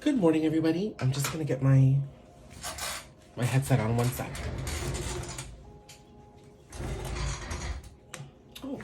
Good morning, everybody. I'm just gonna get my headset on one sec. Oh.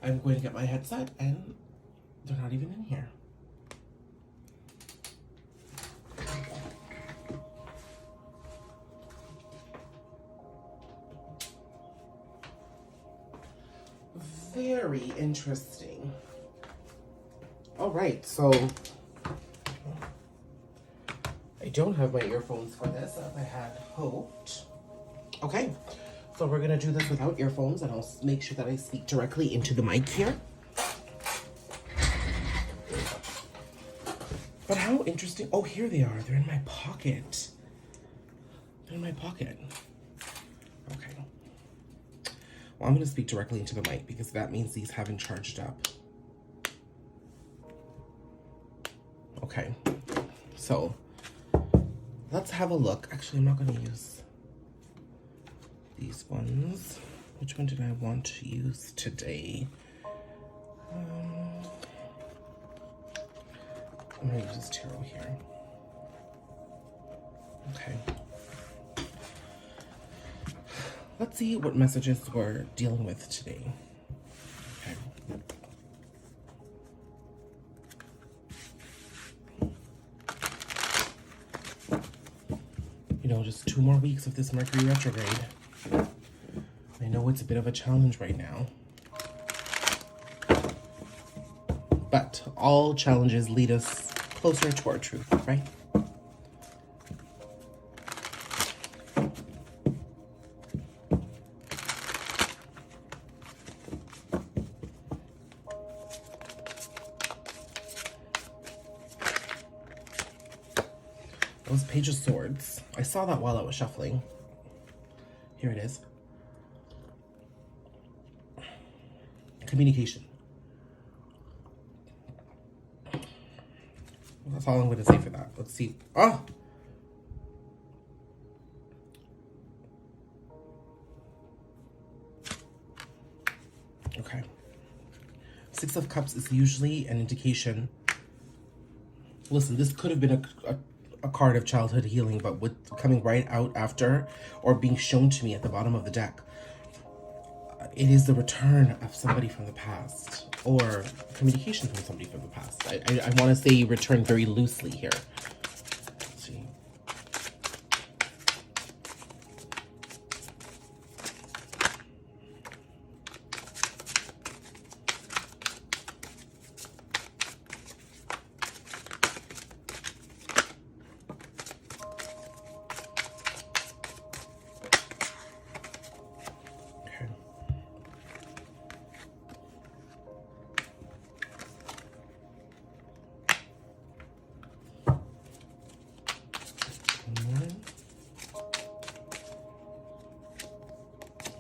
I'm going to get my headset and they're not even in here. Very interesting. All right, so I don't have my earphones for this as I had hoped. Okay, so we're gonna do this without earphones, and I'll make sure that I speak directly into the mic here. But how interesting. Oh, here they are. They're in my pocket. They're in my pocket. Okay. Well, I'm gonna speak directly into the mic because that means these haven't charged up. Okay, so let's have a look. Actually, I'm not going to use these ones. Which one did I want to use today? I'm going to use this tarot here. Okay. Let's see what messages we're dealing with today. Okay. You know, just 2 more weeks of this Mercury retrograde. I know it's a bit of a challenge right now. But all challenges lead us closer to our truth, right? Those Page of Swords. I saw that while I was shuffling. Here it is. Communication. That's all I'm going to say for that. Let's see. Oh! Okay. 6 of Cups is usually an indication. Listen, this could have been a card of childhood healing, but with coming right out after or being shown to me at the bottom of the deck, it is the return of somebody from the past or communication from somebody from the past. I want to say return very loosely here. Let's see.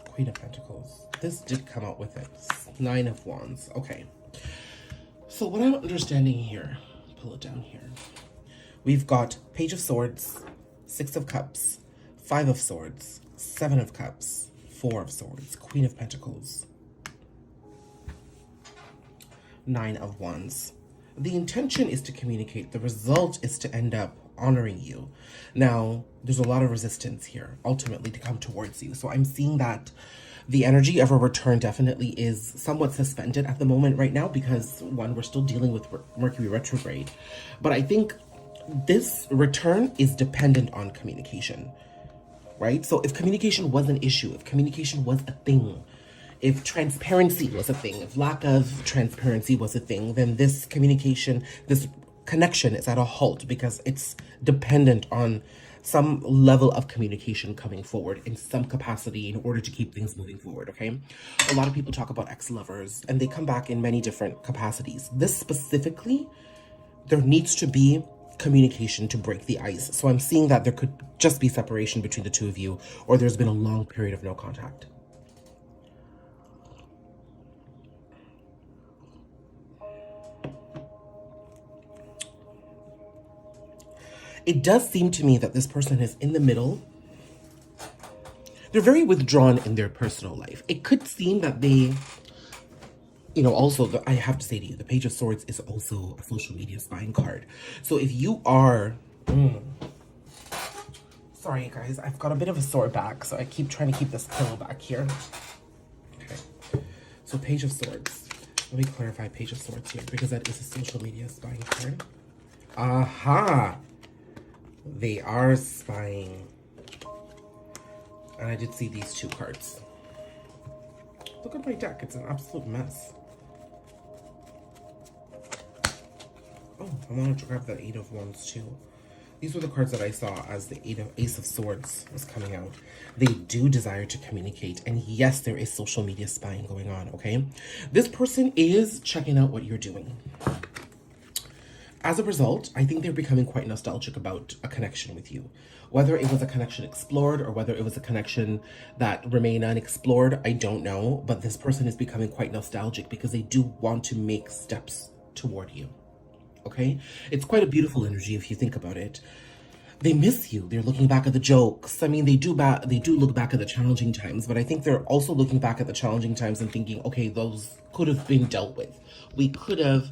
Queen of Pentacles. This did come out with it. 9 of Wands. Okay. So what I'm understanding here, pull it down here. We've got Page of Swords, 6 of Cups, 5 of Swords, 7 of Cups, 4 of Swords, Queen of Pentacles, 9 of Wands. The intention is to communicate. The result is to end up honoring you. Now, there's a lot of resistance here, ultimately, to come towards you. So I'm seeing that the energy of a return definitely is somewhat suspended at the moment right now because, one, we're still dealing with Mercury retrograde. But I think this return is dependent on communication, right? So if communication was an issue, if communication was a thing, if transparency was a thing, if lack of transparency was a thing, then this communication, this connection is at a halt because it's dependent on some level of communication coming forward in some capacity in order to keep things moving forward, okay? A lot of people talk about ex-lovers and they come back in many different capacities. This specifically, there needs to be communication to break the ice. So I'm seeing that there could just be separation between the two of you, or there's been a long period of no contact. It does seem to me that this person is in the middle. They're very withdrawn in their personal life. It could seem that they You know, also, I have to say to you, the Page of Swords is also a social media spying card. So if you are... sorry, guys. I've got a bit of a sore back, so I keep trying to keep this pillow back here. Okay. So Page of Swords. Let me clarify Page of Swords here, because that is a social media spying card. Aha! They are spying. And I did see these two cards. Look at my deck. It's an absolute mess. Oh, I wanted to grab the Eight of Wands too. These were the cards that I saw as the Ace of Swords was coming out. They do desire to communicate. And yes, there is social media spying going on, okay? This person is checking out what you're doing. As a result, I think they're becoming quite nostalgic about a connection with you. Whether it was a connection explored or whether it was a connection that remained unexplored, I don't know. But this person is becoming quite nostalgic because they do want to make steps toward you. Okay? It's quite a beautiful energy if you think about it. They miss you. They're looking back at the jokes. I mean, they do look back at the challenging times, but I think they're also looking back at the challenging times and thinking, okay, those could have been dealt with. We could have...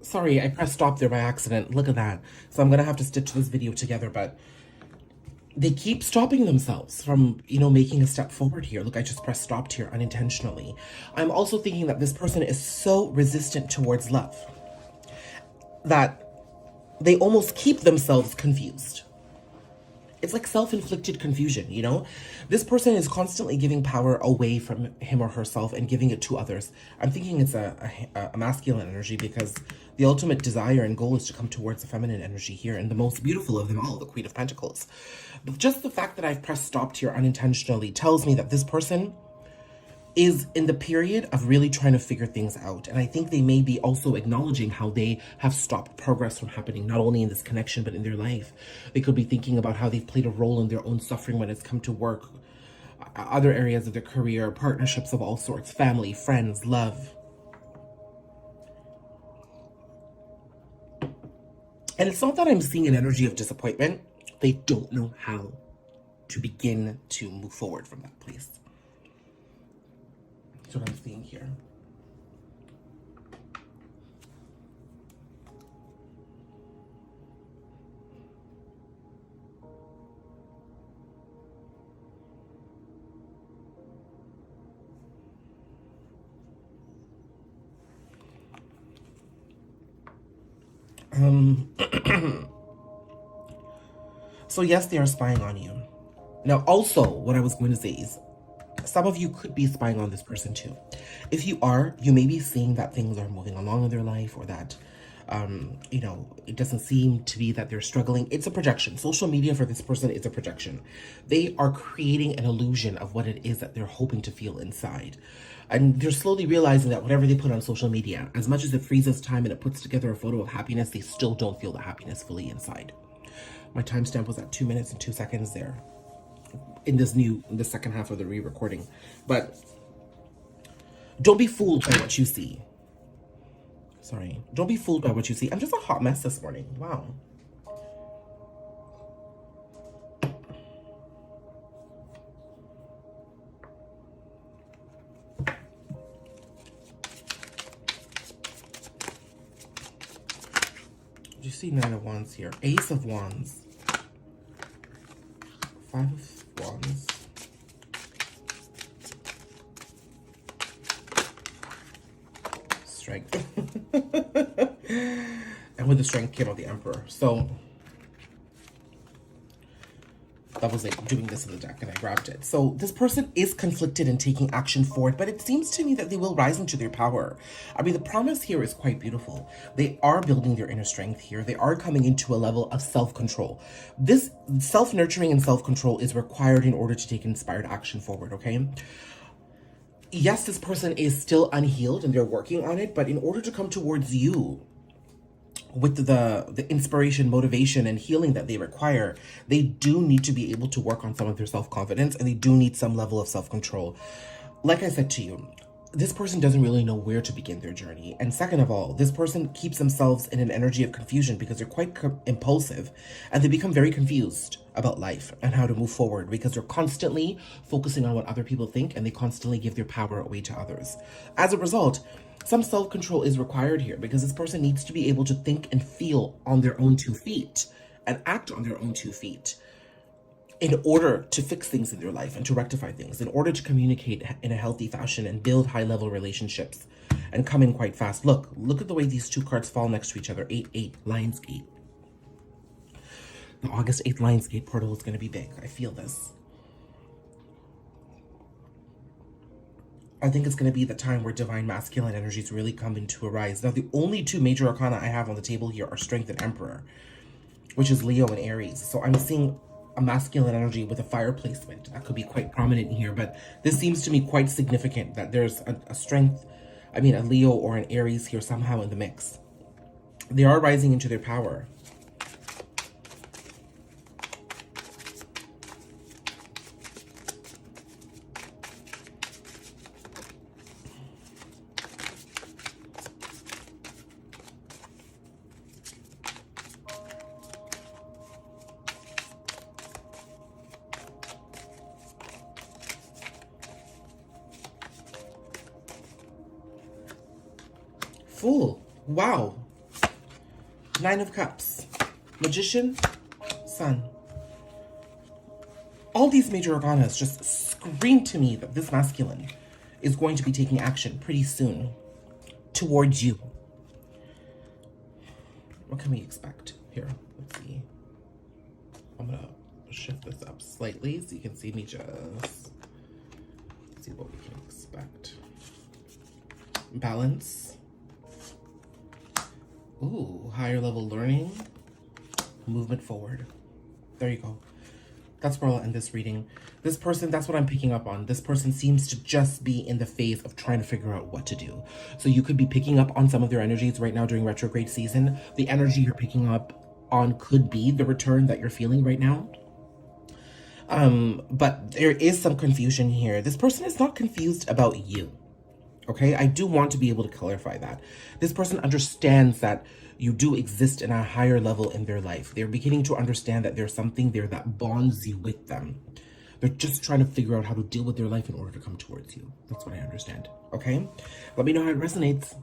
Sorry, I pressed stop there by accident. Look at that. So I'm going to have to stitch this video together, but they keep stopping themselves from, you know, making a step forward here. Look, I just pressed stopped here unintentionally. I'm also thinking that this person is so resistant towards love that they almost keep themselves confused. It's like self-inflicted confusion, you know? This person is constantly giving power away from him or herself and giving it to others. I'm thinking it's a masculine energy because the ultimate desire and goal is to come towards the feminine energy here, and the most beautiful of them all, the Queen of Pentacles. But just the fact that I've pressed stopped here unintentionally tells me that this person is in the period of really trying to figure things out. And I think they may be also acknowledging how they have stopped progress from happening, not only in this connection, but in their life. They could be thinking about how they've played a role in their own suffering when it's come to work, other areas of their career, partnerships of all sorts, family, friends, love. And it's not that I'm seeing an energy of disappointment. They don't know how to begin to move forward from that place. That's what I'm seeing here. So yes, they are spying on you. Now, also, what I was going to say is, some of you could be spying on this person too. If you are, you may be seeing that things are moving along in their life, or that, you know, it doesn't seem to be that they're struggling. It's a projection. Social media for this person is a projection. They are creating an illusion of what it is that they're hoping to feel inside. And they're slowly realizing that whatever they put on social media, as much as it freezes time and it puts together a photo of happiness, they still don't feel the happiness fully inside. My timestamp was at 2 minutes and 2 seconds there in the second half of the re-recording. But don't be fooled by what you see. Sorry. Don't be fooled by what you see. I'm just a hot mess this morning. Wow. You see Nine of Wands here. Ace of Wands. Five of Wands. Strength. And with the Strength came out the Emperor. So that was like doing this in the deck and I grabbed it. So this person is conflicted in taking action forward, but it seems to me that they will rise into their power. I mean, the promise here is quite beautiful. They are building their inner strength here. They are coming into a level of self-control. This self-nurturing and self-control is required in order to take inspired action forward, okay? Yes, this person is still unhealed and they're working on it, but in order to come towards you with the inspiration, motivation, and healing that they require, they do need to be able to work on some of their self-confidence, and they do need some level of self-control. Like I said to you, this person doesn't really know where to begin their journey. And second of all, this person keeps themselves in an energy of confusion because they're quite impulsive, and they become very confused about life and how to move forward because they're constantly focusing on what other people think, and they constantly give their power away to others. As a result, some self-control is required here because this person needs to be able to think and feel on their own 2 feet and act on their own 2 feet in order to fix things in their life and to rectify things, in order to communicate in a healthy fashion and build high-level relationships and come in quite fast. Look at the way these 2 cards fall next to each other. 8-8, Lionsgate. The August 8th Lionsgate portal is going to be big. I feel this. I think it's going to be the time where divine masculine energies really come into a rise. Now, the only 2 major arcana I have on the table here are Strength and Emperor, which is Leo and Aries. So I'm seeing a masculine energy with a fire placement that could be quite prominent here, but this seems to me quite significant that there's a strength, a Leo or an Aries here somehow in the mix. They are rising into their power. Fool. Wow. 9 of Cups. Magician. Sun. All these major arcanas just scream to me that this masculine is going to be taking action pretty soon towards you. What can we expect here? Let's see. I'm going to shift this up slightly so you can see me just see what we can expect. Balance. Ooh, higher level learning, movement forward. There you go. That's where I'll end this reading. This person, that's what I'm picking up on. This person seems to just be in the phase of trying to figure out what to do. So you could be picking up on some of their energies right now during retrograde season. The energy you're picking up on could be the return that you're feeling right now. But there is some confusion here. This person is not confused about you. Okay, I do want to be able to clarify that. This person understands that you do exist in a higher level in their life. They're beginning to understand that there's something there that bonds you with them. They're just trying to figure out how to deal with their life in order to come towards you. That's what I understand. Okay, let me know how it resonates.